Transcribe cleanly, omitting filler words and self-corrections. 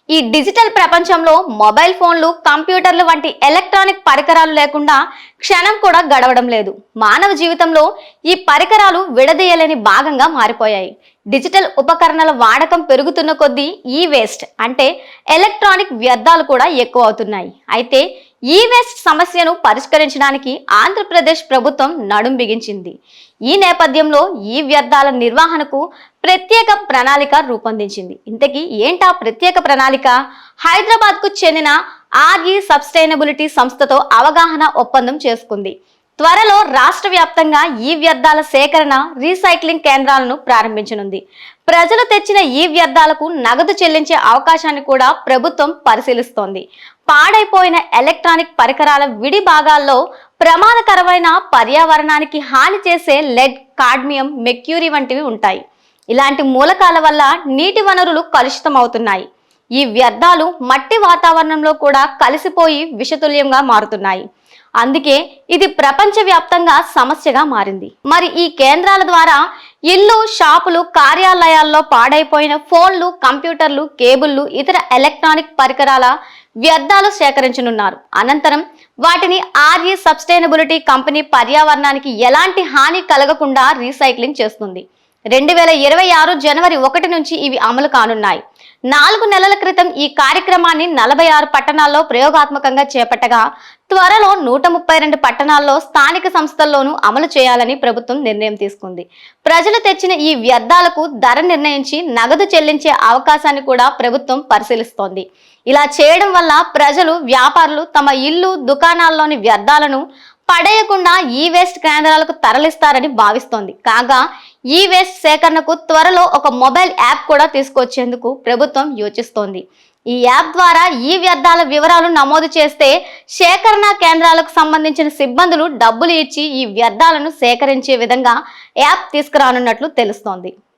ఈ డిజిటల్ ప్రపంచంలో మొబైల్ ఫోన్లు, కంప్యూటర్లు వంటి ఎలక్ట్రానిక్ పరికరాలు లేకుండా క్షణం కూడా గడవడం లేదు. మానవ జీవితంలో ఈ పరికరాలు విడదీయలేని భాగంగా మారిపోయాయి. డిజిటల్ ఉపకరణాల వాడకం పెరుగుతున్న కొద్దీ ఈ వేస్ట్ అంటే ఎలక్ట్రానిక్ వ్యర్థాలు కూడా ఎక్కువ అవుతున్నాయి. అయితే ఈ వేస్ట్ సమస్యను పరిష్కరించడానికి ఆంధ్రప్రదేశ్ ప్రభుత్వం నడుం బిగించింది. ఈ నేపథ్యంలో ఈ వ్యర్థాల నిర్వహణకు ప్రత్యేక ప్రణాళిక రూపొందించింది. ఇంతకీ ఏంటా ప్రత్యేక ప్రణాళిక? హైదరాబాద్కు చెందిన ఆర్ఈ సస్టైనబిలిటీ సంస్థతో అవగాహన ఒప్పందం చేసుకుంది. త్వరలో రాష్ట్ర వ్యాప్తంగా ఈ వ్యర్థాల సేకరణ, రీసైక్లింగ్ కేంద్రాలను ప్రారంభించనుంది. ప్రజలు తెచ్చిన ఈ వ్యర్థాలకు నగదు చెల్లించే అవకాశాన్ని కూడా ప్రభుత్వం పరిశీలిస్తోంది. పాడైపోయిన ఎలక్ట్రానిక్ పరికరాల విడి భాగాల్లో ప్రమాదకరమైన, పర్యావరణానికి హాని చేసే లెడ్, కాడ్మియం, మెర్క్యూరీ వంటివి ఉంటాయి. ఇలాంటి మూలకాల వల్ల నీటి వనరులు కలుషితమవుతున్నాయి. ఈ వ్యర్థాలు మట్టి వాతావరణంలో కూడా కలిసిపోయి విషతుల్యంగా మారుతున్నాయి. అందుకే ఇది ప్రపంచవ్యాప్తంగా సమస్యగా మారింది. మరి ఈ కేంద్రాల ద్వారా ఇల్లు, షాపులు, కార్యాలయాల్లో పాడైపోయిన ఫోన్లు, కంప్యూటర్లు, కేబుళ్లు, ఇతర ఎలక్ట్రానిక్ పరికరాల వ్యర్థాలు సేకరించనున్నారు. అనంతరం వాటిని ఆర్ఈ సస్టైనబిలిటీ కంపెనీ పర్యావరణానికి ఎలాంటి హాని కలగకుండా రీసైక్లింగ్ చేస్తుంది. 2026 జనవరి 1 నుంచి ఇవి అమలు కానున్నాయి. 4 నెలల క్రితం ఈ కార్యక్రమాన్ని 46 పట్టణాల్లో ప్రయోగాత్మకంగా చేపట్టగా త్వరలో 132 పట్టణాల్లో స్థానిక సంస్థల్లోనూ అమలు చేయాలని ప్రభుత్వం నిర్ణయం తీసుకుంది. ప్రజలు తెచ్చిన ఈ వ్యర్థాలకు ధర నిర్ణయించి నగదు చెల్లించే అవకాశాన్ని కూడా ప్రభుత్వం పరిశీలిస్తోంది. ఇలా చేయడం వల్ల ప్రజలు, వ్యాపారులు తమ ఇల్లు, దుకాణాల్లోని వ్యర్థాలను పడేయకుండా ఈ వేస్ట్ కేంద్రాలకు తరలిస్తారని భావిస్తోంది. కాగా ఈ వేస్ట్ సేకరణకు త్వరలో ఒక మొబైల్ యాప్ కూడా తీసుకొచ్చేందుకు ప్రభుత్వం యోచిస్తోంది. ఈ యాప్ ద్వారా ఈ వ్యర్థాల వివరాలు నమోదు చేస్తే సేకరణ కేంద్రాలకు సంబంధించిన సిబ్బందులు డబ్బులు ఇచ్చి ఈ వ్యర్థాలను సేకరించే విధంగా యాప్ తీసుకురానున్నట్లు తెలుస్తోంది.